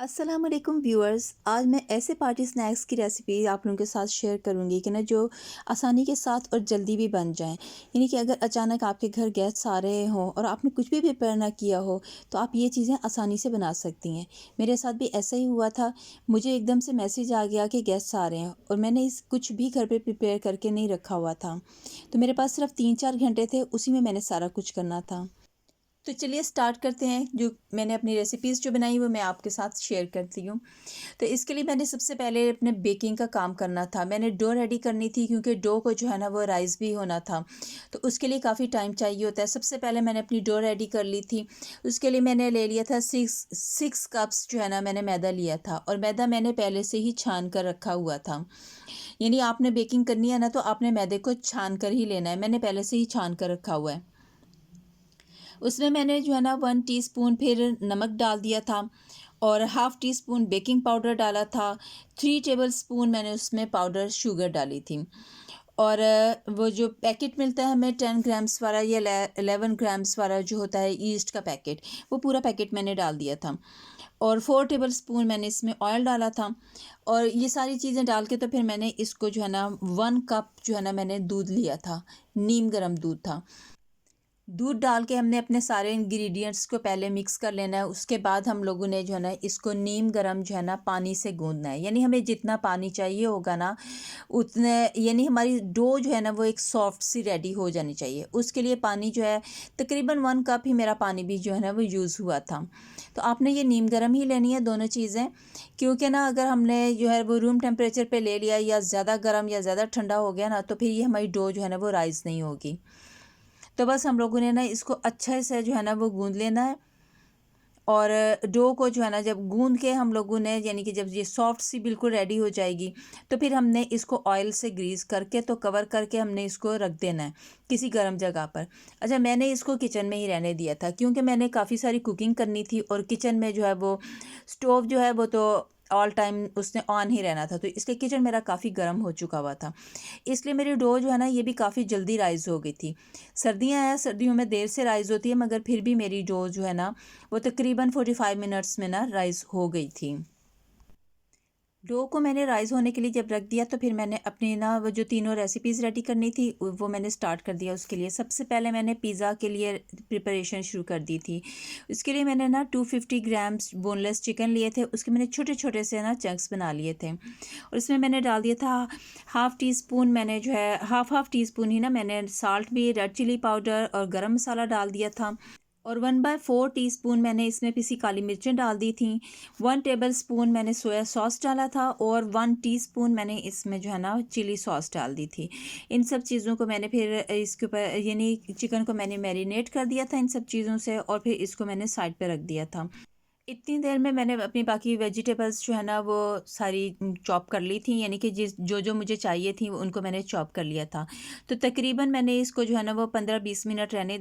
अस्सलाम वालेकुम व्यूअर्स। आज मैं ऐसे पार्टी स्नैक्स की रेसिपी आप लोगों के साथ शेयर करूंगी कि ना जो आसानी के साथ और जल्दी भी बन जाएं। यानी कि अगर अचानक आपके घर गेस्ट्स आ रहे हों और आपने कुछ भी प्रिपेयर ना किया हो तो आप ये चीज़ें आसानी से बना सकती हैं। मेरे साथ भी ऐसा ही हुआ था। मुझे एकदम से मैसेज आ गया कि गेस्ट्स आ रहे हैं और मैंने इस कुछ भी घर पर प्रिपेयर करके नहीं रखा हुआ था। तो मेरे पास सिर्फ 3-4 घंटे थे, उसी में मैंने सारा कुछ करना था। तो चलिए स्टार्ट करते हैं। जो मैंने अपनी रेसिपीज़ जो बनाई वो मैं आपके साथ शेयर करती हूँ। तो इसके लिए मैंने सबसे पहले अपने बेकिंग का काम करना था। मैंने डो रेडी करनी थी क्योंकि डो को जो है ना वो राइस भी होना था। तो उसके लिए काफ़ी टाइम चाहिए होता है। सबसे पहले मैंने अपनी डो रेडी कर ली थी। उसके लिए मैंने ले लिया था सिक्स कप्स जो है ना मैंने मैदा लिया था, और मैदा मैंने पहले से ही छान कर रखा हुआ था। यानी आपने बेकिंग करनी है ना तो आपने मैदे को छान कर ही लेना है। मैंने पहले से ही छान कर रखा हुआ है। उसमें मैंने जो है ना 1 टीस्पून फिर नमक डाल दिया था, और half tea spoon baking powder डाला था। 3 टेबल स्पून मैंने उसमें पाउडर शुगर डाली थी। और वो जो पैकेट मिलता है हमें 10 ग्राम्स वाला या 11 ग्राम्स वाला जो होता है ईस्ट का पैकेट, वो पूरा पैकेट मैंने डाल दिया था। और 4 टेबल स्पून मैंने इसमें ऑयल डाला था। और ये सारी चीज़ें डाल के तो फिर मैंने इसको जो है ना 1 कप जो है ना मैंने दूध लिया था। नीम गर्म दूध था। दूध डाल के हमने अपने सारे इंग्रेडिएंट्स को पहले मिक्स कर लेना है। उसके बाद हम लोगों ने जो है ना इसको नीम गरम जो है ना पानी से गूंदना है। यानी हमें जितना पानी चाहिए होगा ना उतने, यानी हमारी डो जो है ना वो एक सॉफ्ट सी रेडी हो जानी चाहिए। उसके लिए पानी जो है तकरीबन 1 कप ही मेरा पानी भी जो है ना वो यूज़ हुआ था। तो आपने ये नीम गरम ही लेनी है दोनों चीज़ें, क्योंकि ना अगर हमने जो है वो रूम टेम्परेचर पे ले लिया या ज़्यादा गर्म या ज़्यादा ठंडा हो गया ना तो फिर ये हमारी डो जो है ना वो राइस नहीं होगी। तो बस हम लोगों ने ना इसको अच्छे से जो है ना वो गूंद लेना है। और डो को जो है ना जब गूंद के हम लोगों ने, यानी कि जब ये सॉफ्ट सी बिल्कुल रेडी हो जाएगी तो फिर हमने इसको ऑयल से ग्रीस करके तो कवर करके हमने इसको रख देना है किसी गर्म जगह पर। अच्छा, मैंने इसको किचन में ही रहने दिया था क्योंकि मैंने काफ़ी सारी कुकिंग करनी थी और किचन में जो है वो स्टोव जो है वो तो ऑल टाइम उसने ऑन ही रहना था, तो इसलिए किचन मेरा काफ़ी गर्म हो चुका हुआ था। इसलिए मेरी डो जो है ना ये भी काफ़ी जल्दी राइज़ हो गई थी। सर्दियाँ हैं, सर्दियों में देर से राइज़ होती है, मगर फिर भी मेरी डो जो है ना वो तकरीबन 45 मिनट्स में ना राइज़ हो गई थी। डो को मैंने राइज़ होने के लिए जब रख दिया तो फिर मैंने अपनी ना वो जो तीनों रेसिपीज़ रेडी करनी थी वो मैंने स्टार्ट कर दिया। उसके लिए सबसे पहले मैंने पिज़्ज़ा के लिए प्रिपरेशन शुरू कर दी थी। उसके लिए मैंने ना 250 ग्राम्स बोनलेस चिकन लिए थे। उसके मैंने छोटे छोटे से ना चंक्स बना लिए थे, और इसमें मैंने डाल दिया था हाफ़ टी स्पून, मैंने जो है हाफ़ टी स्पून ही ना मैंने साल्ट भी, रेड चिली पाउडर और गरम मसाला डाल दिया था। और 1/4 टीस्पून मैंने इसमें पिसी काली मिर्चें डाल दी थी। 1 टेबल स्पून मैंने सोया सॉस डाला था, और 1 टीस्पून मैंने इसमें जो है ना चिली सॉस डाल दी थी। इन सब चीज़ों को मैंने फिर इसके ऊपर, यानी चिकन को मैंने मैरिनेट कर दिया था इन सब चीज़ों से, और फिर इसको मैंने साइड पे रख दिया था। इतनी देर में मैंने अपनी बाकी वेजिटेबल्स जो है ना वो सारी चॉप कर ली थी, यानी कि जिस जो जो मुझे चाहिए थी उनको मैंने चॉप कर लिया था। तो तकरीबन मैंने इसको जो है ना वो 15-20 मिनट रहने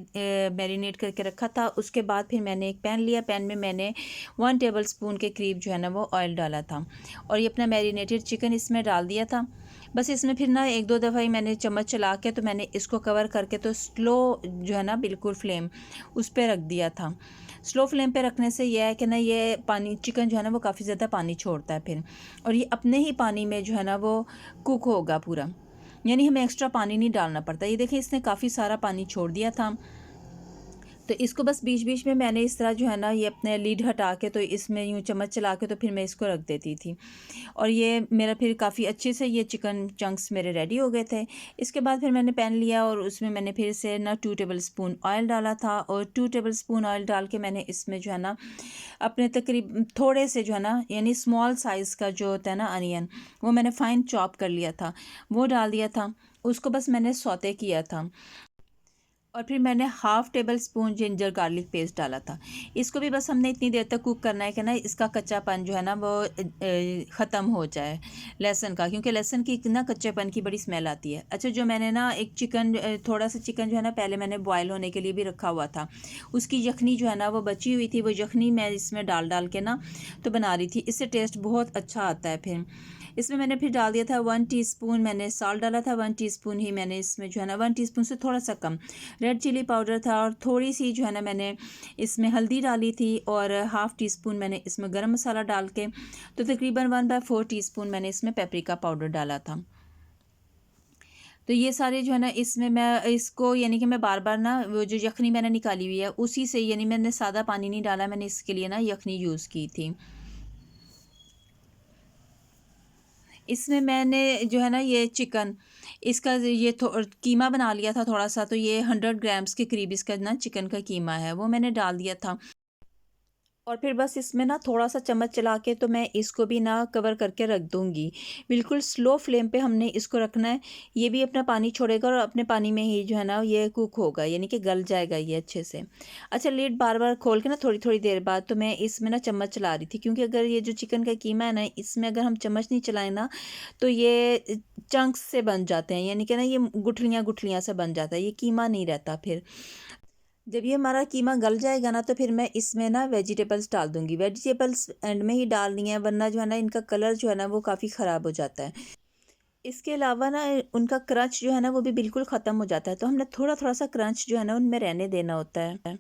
मैरिनेट करके रखा था। उसके बाद फिर मैंने एक पैन लिया। पैन में मैंने 1 टेबल स्पून के करीब जो है ना वो ऑयल डाला था, और ये अपना मैरिनेटेड चिकन इसमें डाल दिया था। बस इसमें फिर ना एक दो दफ़ा ही मैंने चम्मच चला के तो मैंने इसको कवर करके तो स्लो जो है ना बिल्कुल फ्लेम उस पर रख दिया था। स्लो फ्लेम पे रखने से यह है कि ना ये पानी, चिकन जो है ना वो काफ़ी ज़्यादा पानी छोड़ता है फिर, और ये अपने ही पानी में जो है ना वो कुक होगा पूरा, यानी हमें एक्स्ट्रा पानी नहीं डालना पड़ता। ये देखें इसने काफ़ी सारा पानी छोड़ दिया था। तो इसको बस बीच बीच में मैंने इस तरह जो है ना ये अपने लीड हटा के तो इसमें यूँ चम्मच चला के तो फिर मैं इसको रख देती थी, और ये मेरा फिर काफ़ी अच्छे से ये चिकन चंक्स मेरे रेडी हो गए थे। इसके बाद फिर मैंने पैन लिया और उसमें मैंने फिर से ना 2 टेबल स्पून ऑयल डाला था, और 2 टेबल स्पून ऑयल डाल के मैंने इसमें जो है ना अपने तकरीब थोड़े से जो है ना, यानी स्मॉल साइज़ का जो होता है ना अनियन, वो मैंने फ़ाइन चॉप कर लिया था, वो डाल दिया था। उसको बस मैंने सौते किया था, और फिर मैंने half table spoon ginger garlic paste डाला था। इसको भी बस हमने इतनी देर तक कुक करना है कि ना इसका कच्चापन जो है ना वो ख़त्म हो जाए लहसुन का, क्योंकि लहसुन की ना कच्चेपन की बड़ी स्मेल आती है। अच्छा, जो मैंने ना एक चिकन, थोड़ा सा चिकन जो है ना पहले मैंने बॉयल होने के लिए भी रखा हुआ था, उसकी यखनी जो है ना वो बची हुई थी, वो यखनी मैं इसमें डाल डाल के ना तो बना रही थी। इससे टेस्ट बहुत अच्छा आता है। फिर इसमें मैंने फिर डाल दिया था 1 टीस्पून मैंने सॉल्ट डाला था। 1 टीस्पून ही मैंने इसमें जो है ना 1 टीस्पून से थोड़ा सा कम रेड चिली पाउडर था और थोड़ी सी जो है ना मैंने इसमें हल्दी डाली थी और हाफ़ टी स्पून मैंने इसमें गरम मसाला डाल के, तो तकरीबन 1/4 टीस्पून मैंने इसमें पेपरिका पाउडर डाला था। तो ये सारे जो है ना इसमें मैं इसको यानी कि मैं बार-बार ना वो जो यखनी मैंने निकाली हुई है उसी से, यानी मैंने सादा पानी नहीं डाला, मैंने इसके लिए ना यखनी यूज़ की थी। इसमें मैंने जो है ना ये चिकन इसका ये कीमा बना लिया था थोड़ा-सा, तो ये 100 ग्राम्स के करीब इसका ना चिकन का कीमा है, वो मैंने डाल दिया था। और फिर बस इसमें ना थोड़ा-सा चम्मच चला के तो मैं इसको भी ना कवर करके रख दूँगी। बिल्कुल स्लो फ्लेम पे हमने इसको रखना है। ये भी अपना पानी छोड़ेगा और अपने पानी में ही जो है ना ये कुक होगा, यानी कि गल जाएगा ये अच्छे से। अच्छा, लिड बार-बार खोल के ना थोड़ी-थोड़ी देर बाद तो मैं इसमें ना चम्मच चला रही थी, क्योंकि अगर ये जो चिकन का कीमा है ना इसमें अगर हम चम्मच नहीं चलाएँ ना तो ये चंक्स से बन जाते हैं, यानी कि ना ये गुठलियाँ-गुठलियाँ सा बन जाता है, ये कीमा नहीं रहता फिर। जब ये हमारा कीमा गल जाएगा ना तो फिर मैं इसमें ना वेजिटेबल्स डाल दूँगी। वेजिटेबल्स एंड में ही डालनी है, वरना जो है ना इनका कलर जो है ना वो काफ़ी ख़राब हो जाता है। इसके अलावा ना उनका क्रंच जो है ना वो भी बिल्कुल ख़त्म हो जाता है, तो हमने थोड़ा-थोड़ा सा क्रंच जो है ना उनमें रहने देना होता है।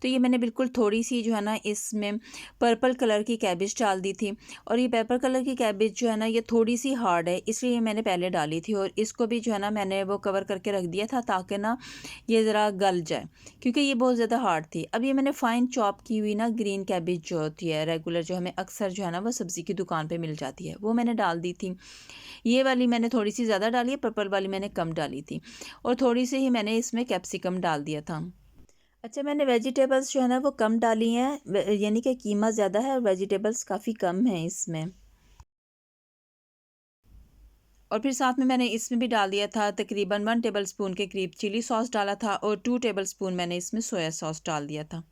तो ये मैंने बिल्कुल थोड़ी-सी जो है ना इसमें पर्पल कलर की कैबेज डाल दी थी, और ये पर्पल कलर की कैबेज जो है ना ये थोड़ी-सी हार्ड है, इसलिए मैंने पहले डाली थी, और इसको भी जो है ना मैंने वो कवर करके रख दिया था ताकि ना ये ज़रा गल जाए, क्योंकि ये बहुत ज़्यादा हार्ड थी। अब ये मैंने फ़ाइन चॉप की हुई ना ग्रीन कैबेज जो होती है रेगुलर, जो हमें अक्सर जो है ना वो सब्ज़ी की दुकान पे मिल जाती है, वो मैंने डाल दी थी। ये वाली मैंने थोड़ी-सी ज़्यादा डाली है, पर्पल वाली मैंने कम डाली थी, और थोड़ी-सी ही मैंने इसमें कैप्सिकम डाल दिया था। अच्छा, मैंने वेजिटेबल्स जो है ना वो कम डाली हैं, यानी कि कीमा ज़्यादा है और वेजिटेबल्स काफ़ी कम हैं इसमें। और फिर साथ में मैंने इसमें भी डाल दिया था तकरीबन 1 टेबलस्पून के करीब चिली सॉस डाला था, और 2 टेबलस्पून मैंने इसमें सोया सॉस डाल दिया था।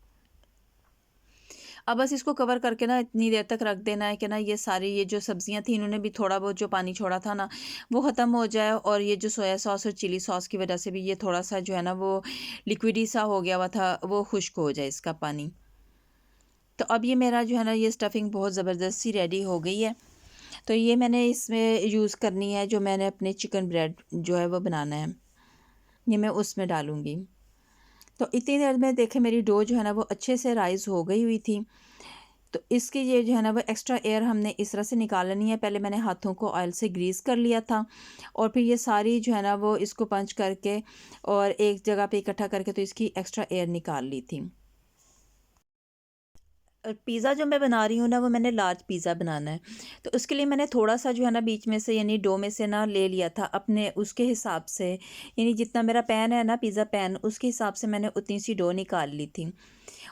अब बस इसको कवर करके ना इतनी देर तक रख देना है कि ना ये सारी ये जो सब्जियां थी इन्होंने भी थोड़ा बहुत जो पानी छोड़ा था ना वो ख़त्म हो जाए, और ये जो सोया सॉस और चिली सॉस की वजह से भी ये थोड़ा सा जो है ना वो लिक्विडी सा हो गया हुआ था, वो खुश्क हो जाए इसका पानी। तो अब ये मेरा जो है ना ये स्टफ़िंग बहुत ज़बरदस्त सी रेडी हो गई है। तो ये मैंने इसमें यूज़ करनी है, जो मैंने अपने चिकन ब्रेड जो है वो बनाना है, ये मैं उसमें डालूँगी। तो इतनी देर में देखें मेरी डो जो है ना वो अच्छे से राइज़ हो गई हुई थी। तो इसकी ये जो है ना वो एक्स्ट्रा एयर हमने इस तरह से निकाल लेनी है। पहले मैंने हाथों को ऑयल से ग्रीस कर लिया था, और फिर ये सारी जो है ना वो इसको पंच करके और एक जगह पे इकट्ठा करके तो इसकी एक्स्ट्रा एयर निकाल ली थी। पिज़्ज़ा जो मैं बना रही हूँ ना वो मैंने लार्ज पिज़्ज़ा बनाना है, तो उसके लिए मैंने थोड़ा-सा जो है ना बीच में से यानी डो में से ना ले लिया था अपने उसके हिसाब से, यानी जितना मेरा पैन है ना पिज़्ज़ा पैन उसके हिसाब से मैंने उतनी सी डो निकाल ली थी।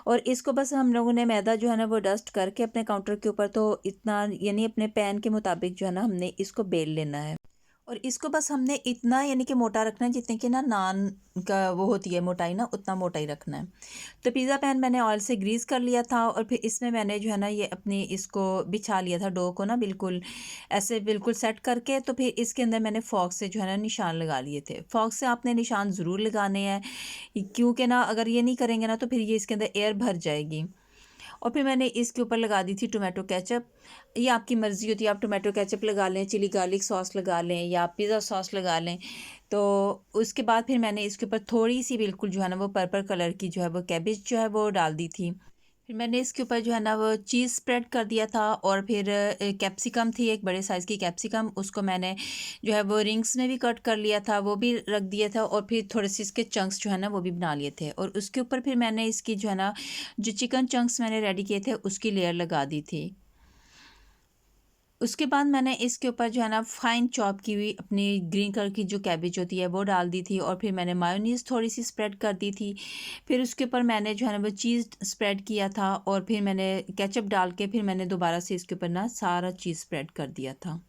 और इसको बस हम लोगों ने मैदा जो है ना वो डस्ट करके अपने काउंटर के ऊपर, तो इतना यानी अपने पैन के मुताबिक जो है ना हमने इसको बेल लेना है। और इसको बस हमने इतना यानी कि मोटा रखना है जितने कि ना नान का वो होती है मोटाई ना, उतना मोटा ही रखना है। तो पिज़्ज़ा पैन मैंने ऑयल से ग्रीस कर लिया था, और फिर इसमें मैंने जो है ना ये अपनी इसको बिछा लिया था डो को ना बिल्कुल ऐसे बिल्कुल सेट करके, तो फिर इसके अंदर मैंने फॉक से जो है ना निशान लगा लिए थे। फॉक से आपने निशान ज़रूर लगाने हैं, क्योंकि ना अगर ये नहीं करेंगे ना तो फिर ये इसके अंदर एयर भर जाएगी। और फिर मैंने इसके ऊपर लगा दी थी टोमेटो केचप। ये आपकी मर्ज़ी होती है, आप टोमेटो केचप लगा लें, चिली गार्लिक सॉस लगा लें, या पिज़्ज़ा सॉस लगा लें। तो उसके बाद फिर मैंने इसके ऊपर थोड़ी-सी बिल्कुल जो है ना वो पर्पल कलर की जो है वो कैबेज जो है वो डाल दी थी। फिर मैंने इसके ऊपर जो है ना वो चीज़ स्प्रेड कर दिया था, और फिर कैप्सिकम थी एक बड़े साइज़ की कैप्सिकम, उसको मैंने जो है वो रिंग्स में भी कट कर लिया था, वो भी रख दिया था, और फिर थोड़े से इसके चंक्स जो है ना वो भी बना लिए थे, और उसके ऊपर फिर मैंने इसकी जो है ना जो चिकन चंक्स मैंने रेडी किए थे उसकी लेयर लगा दी थी। उसके बाद मैंने इसके ऊपर जो है ना फाइन चॉप की हुई अपनी ग्रीन कलर की जो कैबेज होती है वो डाल दी थी, और फिर मैंने मायोनीज़ थोड़ी सी स्प्रेड कर दी थी। फिर उसके ऊपर मैंने जो है ना वो चीज़ स्प्रेड किया था, और फिर मैंने केचप डाल के फिर मैंने दोबारा से इसके ऊपर ना सारा चीज़ स्प्रेड कर दिया था,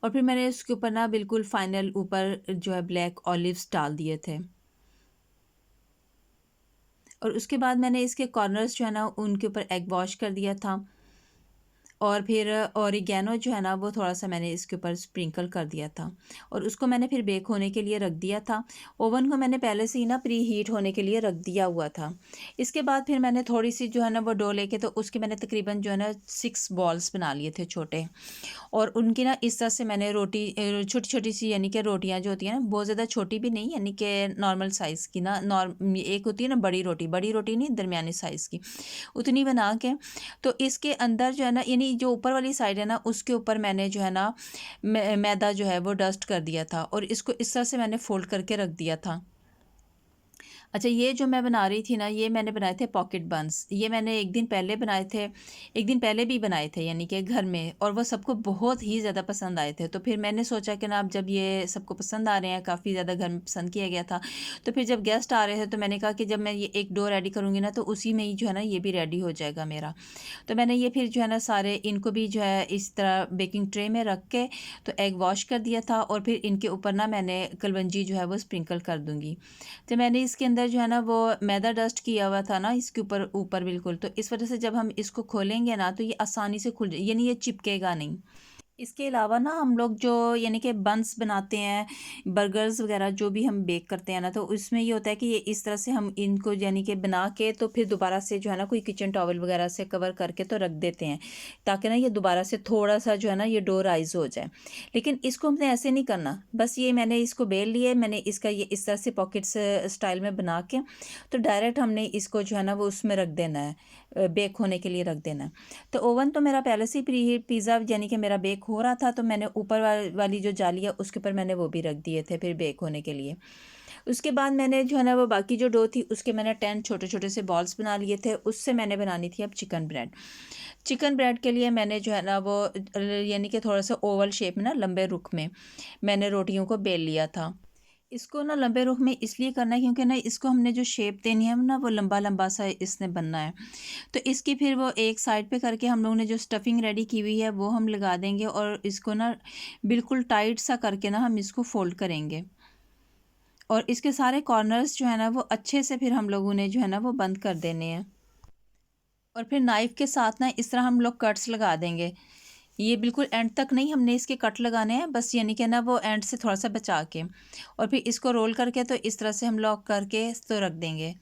और फिर मैंने इसके ऊपर ना बिल्कुल फाइनल ऊपर जो है ब्लैक ऑलिव्स डाल दिए थे। और उसके बाद मैंने इसके कॉर्नर्स जो है ना उनके ऊपर एग वॉश कर दिया था, और फिर ऑरिगेनो जो है ना वो थोड़ा-सा मैंने इसके ऊपर स्प्रिंकल कर दिया था और उसको मैंने फिर बेक होने के लिए रख दिया था। ओवन को मैंने पहले से ही ना प्री हीट होने के लिए रख दिया हुआ था। इसके बाद फिर मैंने थोड़ी-सी जो है ना वो डो लेके तो उसके मैंने तकरीबन जो है ना 6 बॉल्स बना लिए थे छोटे। और उनकी ना इस तरह से मैंने रोटी छोटी-छोटी सी यानी कि रोटियाँ जो होती हैं ना बहुत ज़्यादा छोटी भी नहीं यानी कि नॉर्मल साइज़ की ना एक होती है ना बड़ी रोटी नहीं दरमियानी साइज़ की, उतनी बना के तो इसके अंदर जो है ना यानी जो ऊपर वाली साइड है ना उसके ऊपर मैंने जो है ना मैदा जो है वो डस्ट कर दिया था और इसको इस तरह से मैंने फ़ोल्ड करके रख दिया था। अच्छा, ये जो मैं बना रही थी ना, ये मैंने बनाए थे पॉकेट बन्स। ये मैंने 1 दिन पहले बनाए थे, 1 दिन पहले भी बनाए थे यानी कि घर में और वो सबको बहुत ही ज़्यादा पसंद आए थे। तो फिर मैंने सोचा कि ना अब जब ये सबको पसंद आ रहे हैं, काफ़ी ज़्यादा घर में पसंद किया गया था, तो फिर जब गेस्ट आ रहे थे तो मैंने कहा कि जब मैं ये एक डो रेडी करूँगी ना, तो उसी में ही जो है ना ये भी रेडी हो जाएगा मेरा। तो मैंने ये फिर जो है ना सारे इनको भी जो है इस तरह बेकिंग ट्रे में रख के तो एग वॉश कर दिया था और फिर इनके ऊपर ना मैंने कलवंजी जो है वो स्प्रिंकल कर दूँगी। तो मैंने इसके अंदर जो है ना वो मैदा डस्ट किया हुआ था ना इसके ऊपर ऊपर बिल्कुल, तो इस वजह से जब हम इसको खोलेंगे ना तो ये आसानी से खुल यानी ये चिपकेगा नहीं। इसके अलावा ना हम लोग जो यानी कि बन्स बनाते हैं, बर्गर्स वगैरह जो भी हम बेक करते हैं ना, तो उसमें ये होता है कि ये इस तरह से हम इनको यानी कि बना के तो फिर दोबारा से जो है ना कोई किचन टॉवल वगैरह से कवर करके तो रख देते हैं, ताकि ना ये दोबारा से थोड़ा-सा जो है ना ये डो राइज़ हो जाए। लेकिन इसको हमने ऐसे नहीं करना, बस ये मैंने इसको बेल लिए, मैंने इसका ये इस तरह से पॉकेट्स स्टाइल में बना के तो डायरेक्ट हमने इसको जो है ना वो उसमें रख देना है, बेक होने के लिए रख देना है। तो ओवन तो मेरा पहले से ही प्री हीट पिज़्ज़ा यानी कि मेरा बेक हो रहा था, तो मैंने ऊपर वाली जो जाली है उसके ऊपर मैंने वो भी रख दिए थे फिर बेक होने के लिए। उसके बाद मैंने जो है ना वो बाकी जो डो थी उसके मैंने 10 छोटे-छोटे से बॉल्स बना लिए थे, उससे मैंने बनानी थी अब चिकन ब्रेड। चिकन ब्रेड के लिए मैंने जो है ना वो यानी कि थोड़ा-सा ओवल शेप में ना लंबे रुख में मैंने रोटियों को बेल लिया था। इसको ना लंबे रुख में इसलिए करना है क्योंकि ना इसको हमने जो शेप देनी है ना वो लंबा-लंबा सा इसने बनना है। तो इसकी फिर वो एक साइड पे करके हम लोगों ने जो स्टफिंग रेडी की हुई है वो हम लगा देंगे और इसको ना बिल्कुल टाइट सा करके ना हम इसको फ़ोल्ड करेंगे। और इसके सारे कॉर्नर्स जो है ना वो अच्छे से फिर हम लोगों ने जो है ना वो बंद कर देने हैं। और फिर नाइफ़ के साथ ना इस तरह हम लोग कट्स लगा देंगे। ये बिल्कुल एंड तक नहीं हमने इसके कट लगाने हैं, बस यानी कि ना वो एंड से थोड़ा-सा बचा के और फिर इसको रोल करके तो इस तरह से हम लॉक करके तो रख देंगे।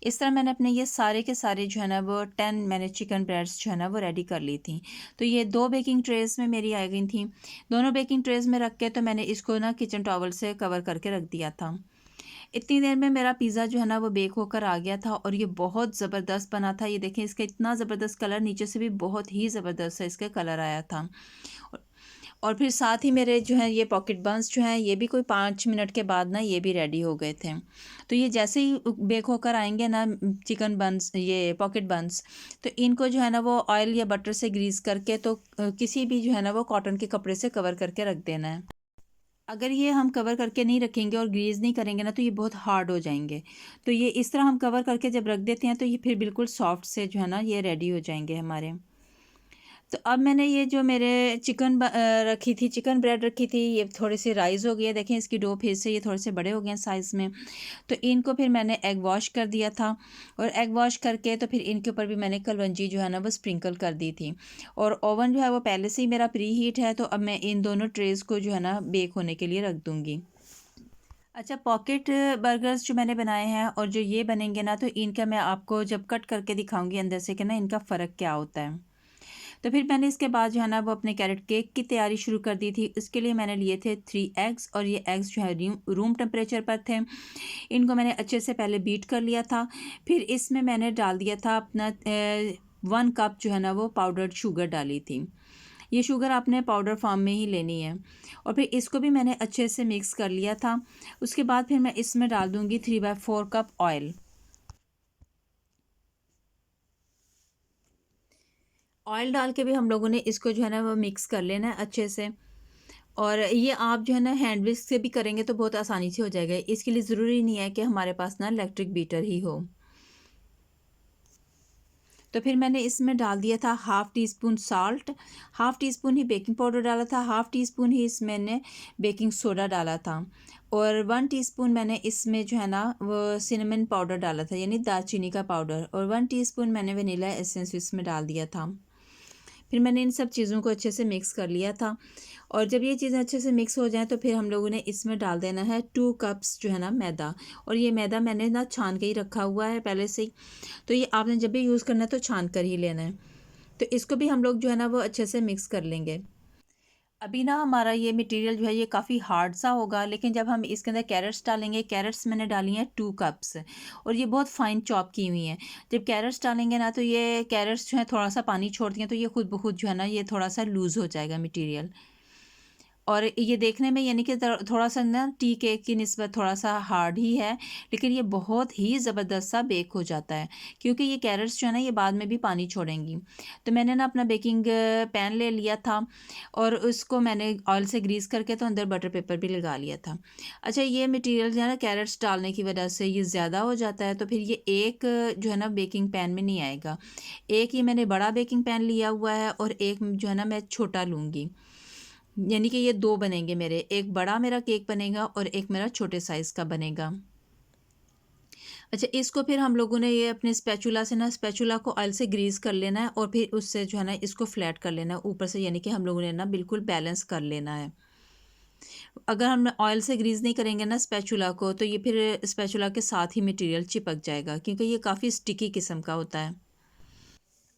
इस तरह मैंने अपने ये सारे के सारे जो है ना वो 10 मैंने चिकन ब्रेड्स जो है ना वो रेडी कर ली थी। तो ये 2 बेकिंग ट्रेज़ में मेरी आ गई थी। दोनों बेकिंग ट्रेज़ में रख के तो मैंने इसको ना किचन टॉवल से कवर करके रख दिया था। इतनी देर में मेरा पिज़्ज़ा जो है ना वो बेक होकर आ गया था और ये बहुत ज़बरदस्त बना था। ये देखें इसका इतना ज़बरदस्त कलर, नीचे से भी बहुत ही ज़बरदस्त सा इसका कलर आया था। और फिर साथ ही मेरे जो है ये पॉकेट बन्स जो हैं ये भी कोई 5 मिनट के बाद ना ये भी रेडी हो गए थे। तो ये जैसे ही बेक होकर आएँगे ना चिकन बन्स ये पॉकेट बन्स, तो इनको जो है ना वो ऑयल या बटर से ग्रीस करके तो किसी भी जो है ना वो कॉटन के कपड़े से कवर करके रख देना है। अगर ये हम कवर करके नहीं रखेंगे और ग्रीस नहीं करेंगे ना तो ये बहुत हार्ड हो जाएँगे। तो ये इस तरह हम कवर करके जब रख देते हैं तो ये फिर बिल्कुल सॉफ्ट से जो है ना ये रेडी हो जाएँगे हमारे। तो अब मैंने ये जो मेरे रखी थी चिकन ब्रेड रखी थी ये थोड़ी सी राइज़ हो गई है, देखें इसकी डो फिर से ये थोड़े से बड़े हो गए हैं साइज़ में। तो इनको फिर मैंने एग वॉश कर दिया था और एग वॉश करके तो फिर इनके ऊपर भी मैंने कलवंजी जो है ना वो स्प्रिंकल कर दी थी। और ओवन जो है वो पहले से ही मेरा प्री हीट है, तो अब मैं इन दोनों ट्रेज़ को जो है ना बेक होने के लिए रख दूँगी। अच्छा, पॉकेट बर्गर्स जो मैंने बनाए हैं और जो ये बनेंगे ना तो इनका मैं आपको जब कट करके दिखाऊंगी अंदर से कि ना इनका फ़र्क क्या होता है। तो फिर मैंने इसके बाद जो है ना वो अपने कैरेट केक की तैयारी शुरू कर दी थी। इसके लिए मैंने लिए थे 3 एग्स और ये एग्स जो है रूम टेम्परेचर पर थे। इनको मैंने अच्छे से पहले बीट कर लिया था। फिर इसमें मैंने डाल दिया था अपना 1 कप जो है ना वो पाउडर्ड शुगर डाली थी। ये शुगर आपने पाउडर फॉर्म में ही लेनी है और फिर इसको भी मैंने अच्छे से मिक्स कर लिया था। उसके बाद फिर मैं इसमें डाल दूँगी 3/4 कप ऑयल। ऑयल डाल के भी हम लोगों ने इसको जो है ना वो मिक्स कर लेना है अच्छे से। और ये आप जो है ना हैंड विस्क से भी करेंगे तो बहुत आसानी से हो जाएगा। इसके लिए ज़रूरी नहीं है कि हमारे पास ना इलेक्ट्रिक बीटर ही हो। तो फिर मैंने इसमें डाल दिया था half teaspoon salt, half teaspoon ही बेकिंग पाउडर डाला था, हाफ़ टी स्पून ही इसमें मैंने बेकिंग सोडा डाला था और 1 टीस्पून मैंने इसमें जो है ना वो सिनेमन पाउडर डाला था यानी दालचीनी का पाउडर और 1 टीस्पून मैंने वनीला एसेंस इसमें डाल दिया था। फिर मैंने इन सब चीज़ों को अच्छे से मिक्स कर लिया था। और जब ये चीज़ें अच्छे से मिक्स हो जाएँ तो फिर हम लोगों ने इसमें डाल देना है 2 कप्स जो है ना मैदा। और ये मैदा मैंने ना छान के ही रखा हुआ है पहले से ही। तो ये आपने जब भी यूज़ करना है तो छान कर ही लेना है। तो इसको भी हम लोग जो है ना वो अच्छे से मिक्स कर लेंगे। अभी ना हमारा ये मटेरियल जो है ये काफ़ी हार्ड सा होगा, लेकिन जब हम इसके अंदर कैरेट्स डालेंगे, कैरेट्स मैंने डाली हैं 2 कप्स और ये बहुत फाइन चॉप की हुई हैं। जब कैरेट्स डालेंगे ना तो ये कैरेट्स जो है थोड़ा सा पानी छोड़ती हैं, तो ये खुद ब खुद जो है ना ये थोड़ा सा लूज़ हो जाएगा मटेरियल। और ये देखने में यानी कि थोड़ा सा ना टी केक की निस्बत थोड़ा सा हार्ड ही है, लेकिन ये बहुत ही ज़बरदस्त सा बेक हो जाता है, क्योंकि ये कैरेट्स जो है ना ये बाद में भी पानी छोड़ेंगी। तो मैंने ना अपना बेकिंग पैन ले लिया था और उसको मैंने ऑयल से ग्रीस करके तो अंदर बटर पेपर भी लगा लिया था। अच्छा, ये मटेरियल जो है ना कैरेट्स डालने की वजह से ये ज़्यादा हो जाता है, तो फिर ये एक जो है ना बेकिंग पैन में नहीं आएगा। एक ये मैंने बड़ा बेकिंग पैन लिया हुआ है और एक जो है ना मैं छोटा लूँगी, यानी कि ये 2 बनेंगे मेरे, एक बड़ा मेरा केक बनेगा और एक मेरा छोटे साइज़ का बनेगा। अच्छा, इसको फिर हम लोगों ने ये अपने स्पैचुला से ना स्पैचुला को ऑयल से ग्रीस कर लेना है और फिर उससे जो है ना इसको फ्लैट कर लेना है ऊपर से, यानी कि हम लोगों ने ना बिल्कुल बैलेंस कर लेना है। अगर हम ऑयल से ग्रीस नहीं करेंगे ना स्पैचुला को तो ये फिर स्पैचुला के साथ ही मटेरियल चिपक जाएगा, क्योंकि ये काफ़ी स्टिकी किस्म का होता है।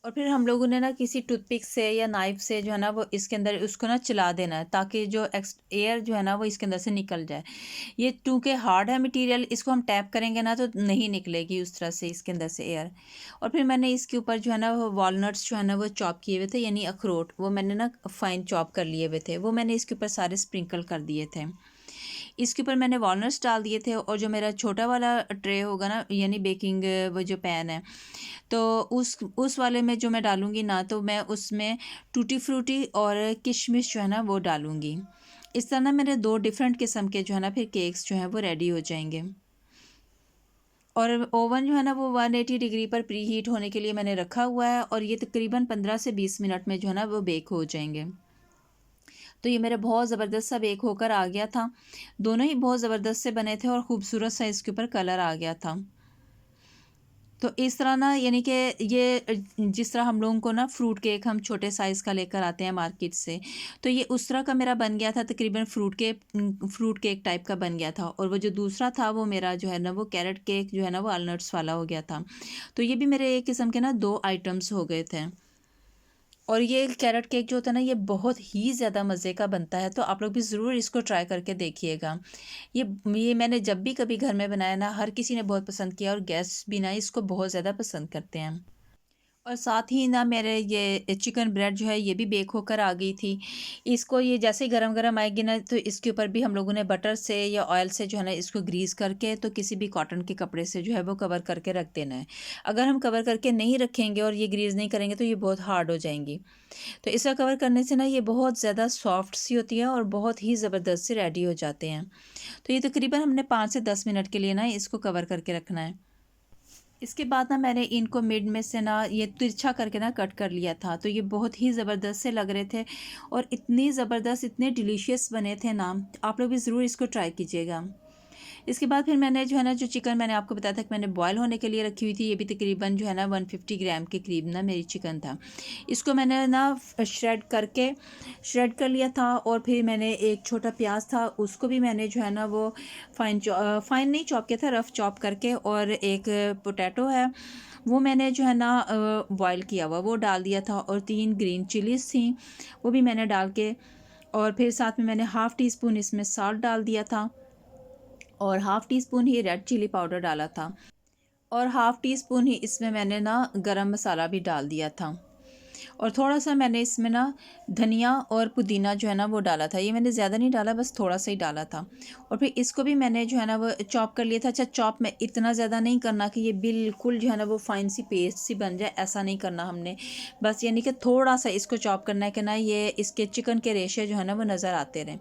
और फिर हम लोगों ने ना किसी टूथपिक से या नाइफ से जो है ना वो इसके अंदर उसको ना चला देना है, ताकि जो एयर जो है ना वो इसके अंदर से निकल जाए। ये चूँकि हार्ड है मटेरियल, इसको हम टैप करेंगे ना तो नहीं निकलेगी उस तरह से इसके अंदर से एयर। और फिर मैंने इसके ऊपर जो है ना वो वॉलनट्स जो है ना वो चॉप किए हुए थे, यानी अखरोट, वो मैंने ना फाइन चॉप कर लिए हुए थे, वो मैंने इसके ऊपर सारे स्प्रिंकल कर दिए थे। इसके ऊपर मैंने वॉलनट्स डाल दिए थे और जो मेरा छोटा वाला ट्रे होगा ना, यानी बेकिंग वो जो पैन है, तो उस वाले में जो मैं डालूँगी ना तो मैं उसमें टूटी फ्रूटी और किशमिश जो है ना वो डालूँगी। इस तरह ना मेरे 2 डिफरेंट किस्म के जो है ना फिर केक्स जो हैं वो रेडी हो जाएँगे। और ओवन जो है ना वो 180 डिग्री पर प्री हीट होने के लिए मैंने रखा हुआ है और ये तकरीबन 15 से 20 मिनट में जो है ना वो बेक हो जाएँगे। तो ये मेरा बहुत ज़बरदस्त सा बेक होकर आ गया था। दोनों ही बहुत ज़बरदस्त से बने थे और खूबसूरत सा इसके ऊपर कलर आ गया था। तो इस तरह ना, यानी कि ये जिस तरह हम लोगों को ना फ्रूट केक हम छोटे साइज़ का लेकर आते हैं मार्केट से, तो ये उस तरह का मेरा बन गया था, तकरीबन फ्रूट केक टाइप का बन गया था। और वो जो दूसरा था वो मेरा जो है ना वो कैरेट केक जो है ना वो वॉलनट्स वाला हो गया था। तो ये भी मेरे एक किस्म के ना 2 आइटम्स हो गए थे। और ये कैरेट केक जो होता है ना ये बहुत ही ज़्यादा मज़े का बनता है, तो आप लोग भी ज़रूर इसको ट्राई करके देखिएगा। ये मैंने जब भी कभी घर में बनाया ना, हर किसी ने बहुत पसंद किया और गेस्ट्स भी ना इसको बहुत ज़्यादा पसंद करते हैं। और साथ ही ना मेरे ये चिकन ब्रेड जो है ये भी बेक होकर आ गई थी। इसको ये जैसे ही गरम-गरम आएगी ना तो इसके ऊपर भी हम लोगों ने बटर से या ऑयल से जो है ना इसको ग्रीस करके तो किसी भी कॉटन के कपड़े से जो है वो कवर करके रख देना है। अगर हम कवर करके नहीं रखेंगे और ये ग्रीस नहीं करेंगे तो ये बहुत हार्ड हो जाएंगी। तो इसका कवर करने से ना ये बहुत ज़्यादा सॉफ्ट सी होती है और बहुत ही ज़बरदस्त से रेडी हो जाते हैं। तो ये तकरीबन हमने 5 से 10 मिनट के लिए ना इसको कवर करके रखना है। इसके बाद ना मैंने इनको मिड में से ना ये तिरछा करके ना कट कर लिया था, तो ये बहुत ही ज़बरदस्त से लग रहे थे और इतनी ज़बरदस्त, इतने डिलीशियस बने थे ना, आप लोग भी ज़रूर इसको ट्राई कीजिएगा। इसके बाद फिर मैंने जो है ना जो चिकन मैंने आपको बताया था कि मैंने बॉयल होने के लिए रखी हुई थी, ये भी तकरीबन जो है ना 150 ग्राम के करीब ना मेरी चिकन था। इसको मैंने ना श्रेड कर लिया था और फिर मैंने एक छोटा प्याज था उसको भी मैंने जो है ना वो फाइन नहीं चॉप किया था, रफ़ चॉप करके, और एक पोटैटो है वो मैंने जो है ना बॉयल किया हुआ वो डाल दिया था, और 3 ग्रीन चिलीज़ थी वो भी मैंने डाल के, और फिर साथ में मैंने हाफ़ टी स्पून इसमें साल्ट डाल दिया था और हाफ़ टी स्पून ही रेड चिली पाउडर डाला था और हाफ़ टी स्पून ही इसमें मैंने ना गरम मसाला भी डाल दिया था। और थोड़ा सा मैंने इसमें ना धनिया और पुदीना जो है ना वो डाला था, ये मैंने ज़्यादा नहीं डाला, बस थोड़ा सा ही डाला था। और फिर इसको भी मैंने जो है ना वो चॉप कर लिया था। अच्छा, चॉप में इतना ज़्यादा नहीं करना कि ये बिल्कुल जो है ना वो फाइन सी पेस्ट सी बन जाए, ऐसा नहीं करना हमने, बस यानी कि थोड़ा सा इसको चॉप करना है कि ना ये इसके चिकन के रेशे जो है ना वो नज़र आते रहें।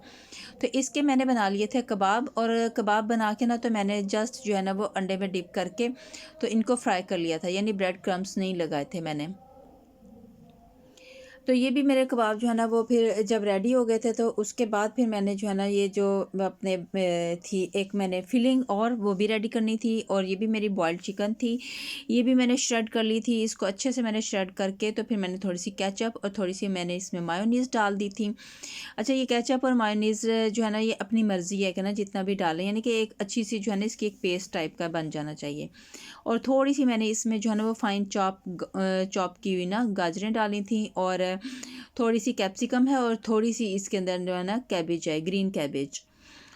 तो इसके मैंने बना लिए थे कबाब, और कबाब बना के ना तो मैंने जस्ट जो है ना वो अंडे में डिप करके तो इनको फ्राई कर लिया था, यानी ब्रेड क्रम्स नहीं लगाए थे मैंने। तो ये भी मेरे कबाब जो है ना वो फिर जब रेडी हो गए थे तो उसके बाद फिर मैंने जो है ना ये जो अपने थी एक मैंने फिलिंग और वो भी रेडी करनी थी, और ये भी मेरी बॉइल्ड चिकन थी, ये भी मैंने श्रेड कर ली थी। इसको अच्छे से मैंने श्रेड करके तो फिर मैंने थोड़ी सी केचप और थोड़ी सी मैंने इसमें मायोनीज़ डाल दी थी। अच्छा, ये केचप और मायोनीज़ जो है ना ये अपनी मर्ज़ी है कि ना जितना भी डालें, यानी कि एक अच्छी सी जो है ना इसकी एक पेस्ट टाइप का बन जाना चाहिए। और थोड़ी सी मैंने इसमें जो है ना वो फाइन चॉप की हुई ना गाजरें डाली थी, और थोड़ी सी कैप्सिकम है, और थोड़ी सी इसके अंदर जो है ना कैबेज है, ग्रीन कैबेज।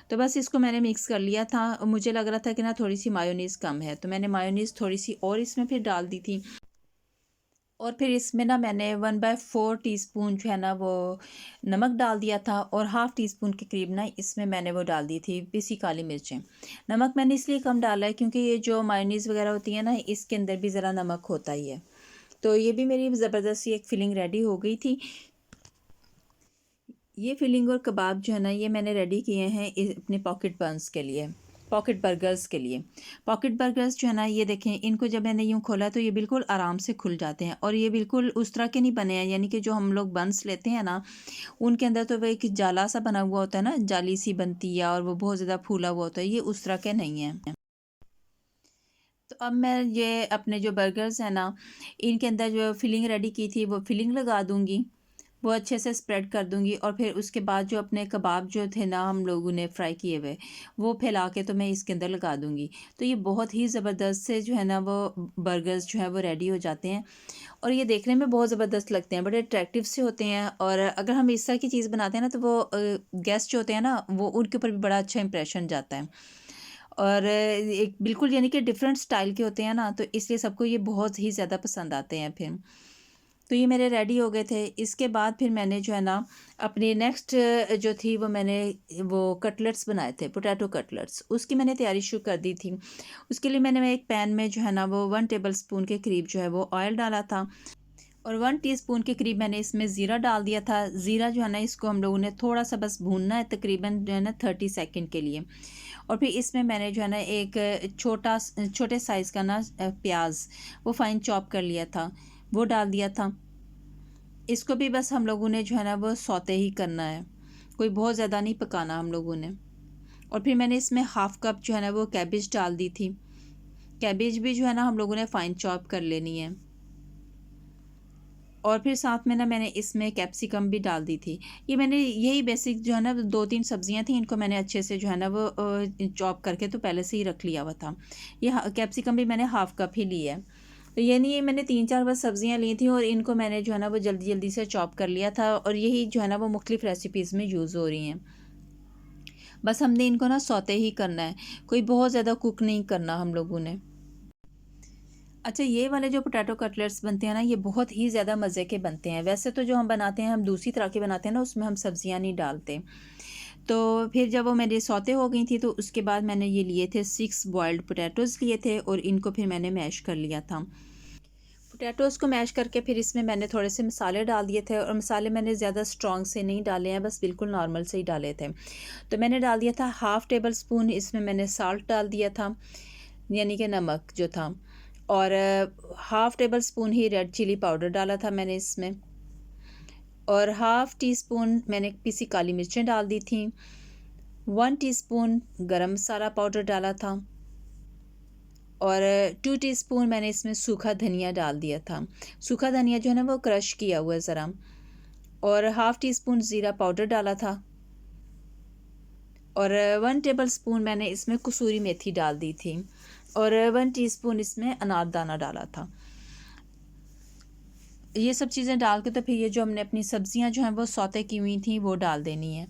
तो बस इसको मैंने मिक्स कर लिया था। मुझे लग रहा था कि ना थोड़ी सी मायोनीज़ कम है, तो मैंने मायोनीज़ थोड़ी सी और इसमें फिर डाल दी थी। और फिर इसमें ना मैंने 1/4 टीस्पून जो है ना वो नमक डाल दिया था, और हाफ़ टी स्पून के करीब ना इसमें मैंने वो डाल दी थी पिसी काली मिर्चें। नमक मैंने इसलिए कम डाला है क्योंकि ये जो मायोनीज़ वगैरह होती है ना इसके अंदर भी ज़रा नमक होता ही है। तो ये भी मेरी ज़बरदस्त सी एक फिलिंग रेडी हो गई थी। ये फिलिंग और कबाब जो है ना ये मैंने रेडी किए हैं अपने पॉकेट बर्न्स के लिए, पॉकेट बर्गर्स के लिए। पॉकेट बर्गर्स जो है ना ये देखें, इनको जब मैंने यूँ खोला तो ये बिल्कुल आराम से खुल जाते हैं, और ये बिल्कुल उस तरह के नहीं बने हैं, यानी कि जो हम लोग बन्स लेते हैं ना उनके अंदर तो वह एक जाला सा बना हुआ होता है ना, जाली सी बनती है, और वो बहुत ज़्यादा फूला हुआ होता है। ये उस तरह के नहीं है। तो अब मैं ये अपने जो बर्गर्स हैं ना इनके अंदर जो फिलिंग रेडी की थी वो फिलिंग लगा दूँगी, वो अच्छे से स्प्रेड कर दूँगी, और फिर उसके बाद जो अपने कबाब जो थे ना हम लोगों ने फ्राई किए हुए वो फैला के तो मैं इसके अंदर लगा दूँगी। तो ये बहुत ही ज़बरदस्त से जो है ना वो बर्गर्स जो है वो रेडी हो जाते हैं, और ये देखने में बहुत ज़बरदस्त लगते हैं, बड़े अट्रैक्टिव से होते हैं। और अगर हम इस तरह की चीज़ बनाते हैं ना तो वो गेस्ट जो होते हैं ना वो उनके ऊपर भी बड़ा अच्छा इंप्रेशन जाता है, और एक बिल्कुल यानी कि डिफरेंट स्टाइल के होते हैं ना, तो इसलिए सबको ये बहुत ही ज़्यादा पसंद आते हैं फिर। तो ये मेरे रेडी हो गए थे। इसके बाद फिर मैंने जो है ना अपनी नेक्स्ट जो थी वो मैंने वो कटलेट्स बनाए थे, पोटैटो कटलेट्स, उसकी मैंने तैयारी शुरू कर दी थी। उसके लिए मैंने एक पैन में जो है ना वो 1 टेबल स्पून के करीब जो है वो ऑयल डाला था, और 1 टीस्पून के करीब मैंने इसमें ज़ीरा डाल दिया था। ज़ीरा जो है ना इसको हम लोगों ने थोड़ा सा बस भूनना है, तकरीबन जो है ना 30 सेकंड के लिए। और फिर इसमें मैंने जो है ना एक छोटे साइज़ का ना प्याज वो फाइन चॉप कर लिया था, वो डाल दिया था। इसको भी बस हम लोगों ने जो है ना वो सौते ही करना है, कोई बहुत ज़्यादा नहीं पकाना हम लोगों ने। और फिर मैंने इसमें हाफ़ कप जो है ना वो कैबेज डाल दी थी। कैबेज भी जो है ना हम लोगों ने फाइन चॉप कर लेनी है, और फिर साथ में ना मैंने इसमें कैप्सिकम भी डाल दी थी। ये मैंने यही बेसिक जो है ना 2-3 सब्जियां थी, इनको मैंने अच्छे से जो है ना वो चॉप करके तो पहले से ही रख लिया हुआ था। ये कैप्सिकम भी मैंने हाफ़ कप ही ली है। तो ये नहीं, ये मैंने 3-4 बस सब्जियां ली थी, और इनको मैंने जो है ना वो जल्दी जल्दी से चॉप कर लिया था, और यही जो है ना वो मुख्तलिफ़ रेसिपीज़ में यूज़ हो रही हैं। बस हमने इनको ना सौते ही करना है, कोई बहुत ज़्यादा कुक नहीं करना हम लोगों ने। अच्छा, ये वाले जो पोटैटो कटलेट्स बनते हैं ना ये बहुत ही ज़्यादा मज़े के बनते हैं। वैसे तो जो हम बनाते हैं हम दूसरी तरह के बनाते हैं ना, उसमें हम सब्जियां नहीं डालते। तो फिर जब वो मेरे सौते हो गई थी तो उसके बाद मैंने ये लिए थे 6 बॉइल्ड पोटैटोज़ लिए थे, और इनको फिर मैंने मैश कर लिया था। पोटैटोज़ को मैश करके फिर इसमें मैंने थोड़े से मसाले डाल दिए थे, और मसाले मैंने ज़्यादा स्ट्रॉन्ग से नहीं डाले हैं, बस बिल्कुल नॉर्मल से ही डाले थे। तो मैंने डाल दिया था हाफ़ टेबल स्पून, इसमें मैंने साल्ट डाल दिया था, यानी कि नमक जो था, और हाफ़ टेबल स्पून ही रेड चिली पाउडर डाला था मैंने इसमें, और हाफ़ टी स्पून मैंने पिसी काली मिर्चें डाल दी थी। 1 टीस्पून गरम मसाला पाउडर डाला था, और 2 टीस्पून मैंने इसमें सूखा धनिया डाल दिया था। सूखा धनिया जो है ना वो क्रश किया हुआ है ज़रा, और हाफ़ टी स्पून ज़ीरा पाउडर डाला था, और 1 टेबल स्पून मैंने इसमें कसूरी मेथी डाल दी थी, और 1 टीस्पून इसमें अनारदाना डाला था। ये सब चीज़ें डाल के तो फिर ये जो हमने अपनी सब्जियां जो हैं वो सौते की हुई थी वो डाल देनी है।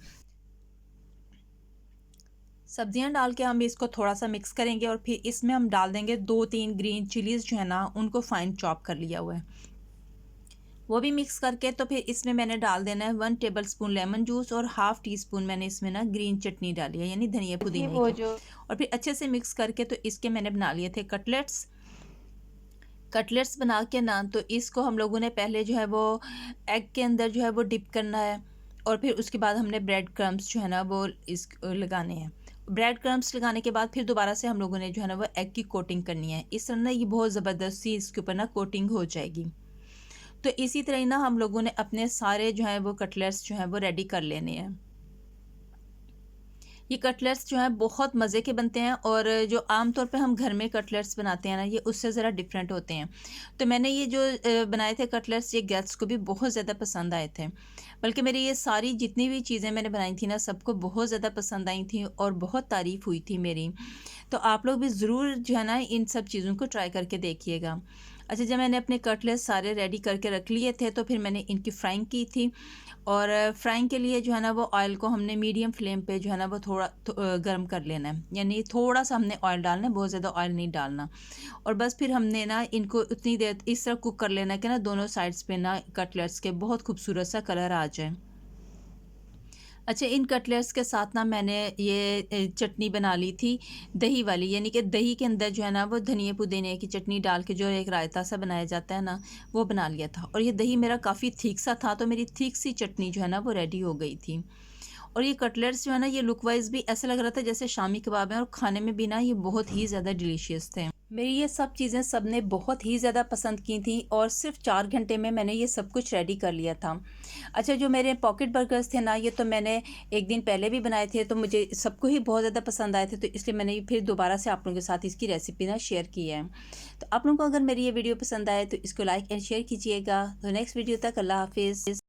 सब्जियां डाल के हम इसको थोड़ा सा मिक्स करेंगे, और फिर इसमें हम डाल देंगे 2-3 ग्रीन चिलीज़ जो है ना उनको फाइन चॉप कर लिया हुआ है, वो भी मिक्स करके तो फिर इसमें मैंने डाल देना है 1 टेबल स्पून लेमन जूस, और हाफ़ टी स्पून मैंने इसमें ना ग्रीन चटनी डाली है, यानी धनिया पुदीने वो की। जो और फिर अच्छे से मिक्स करके तो इसके मैंने बना लिए थे कटलेट्स। कटलेट्स बना के ना तो इसको हम लोगों ने पहले जो है वो एग के अंदर जो है वो डिप करना है, और फिर उसके बाद हमने ब्रेड क्रम्स जो है ना वो इस लगाने हैं। ब्रेड क्रम्स लगाने के बाद फिर दोबारा से हम लोगों ने जो है ना वो एग की कोटिंग करनी है। इस तरह ना ये बहुत ज़बरदस्त सी इसके ऊपर ना कोटिंग हो जाएगी। तो इसी तरह ही ना हम लोगों ने अपने सारे जो हैं वो कटलेट्स जो हैं वो रेडी कर लेने हैं। ये कटलेट्स जो हैं बहुत मज़े के बनते हैं, और जो आम तौर पे हम घर में कटलेट्स बनाते हैं ना, ये उससे ज़रा डिफरेंट होते हैं। तो मैंने ये जो बनाए थे कटलेट्स, ये गेस्ट्स को भी बहुत ज़्यादा पसंद आए थे। बल्कि मेरी ये सारी जितनी भी चीज़ें मैंने बनाई थी ना, सबको बहुत ज़्यादा पसंद आई थी और बहुत तारीफ़ हुई थी मेरी। तो आप लोग भी ज़रूर जो है ना इन सब चीज़ों को ट्राई करके देखिएगा। अच्छा, जब मैंने अपने कटलेट्स सारे रेडी करके रख लिए थे, तो फिर मैंने इनकी फ्राइंग की थी। और फ्राइंग के लिए जो है ना, वो ऑयल को हमने मीडियम फ्लेम पे जो है ना वो थोड़ा गर्म कर लेना है, यानी थोड़ा सा हमने ऑयल डालना है, बहुत ज़्यादा ऑयल नहीं डालना। और बस फिर हमने ना इनको उतनी देर इस तरह कुक कर लेना है कि ना दोनों साइड्स पे ना कटलेट्स के बहुत खूबसूरत सा कलर आ जाए। अच्छा, इन कटलेट्स के साथ ना मैंने ये चटनी बना ली थी दही वाली, यानी कि दही के अंदर जो है ना वो धनिया पुदीने की चटनी डाल के जो एक रायता सा बनाया जाता है ना, वो बना लिया था। और ये दही मेरा काफ़ी थिक सा था, तो मेरी थिक सी चटनी जो है ना वो रेडी हो गई थी। और ये कटलेट्स जो है ना, ये लुक वाइज भी ऐसा लग रहा था जैसे शामी कबाब हैं, और खाने में भी ना ये बहुत ही ज़्यादा डिलीशियस थे। मेरी ये सब चीज़ें सब ने बहुत ही ज़्यादा पसंद की थी, और सिर्फ 4 घंटे में मैंने ये सब कुछ रेडी कर लिया था। अच्छा, जो मेरे पॉकेट बर्गर्स थे ना, ये तो मैंने एक दिन पहले भी बनाए थे, तो मुझे सबको ही बहुत ज़्यादा पसंद आए थे, तो इसलिए मैंने फिर दोबारा से आप लोगों के साथ इसकी रेसिपी ना शेयर की है। तो आप लोगों को अगर मेरी ये वीडियो पसंद आए तो इसको लाइक एंड शेयर कीजिएगा। तो नेक्स्ट वीडियो तक अल्लाह हाफिज़।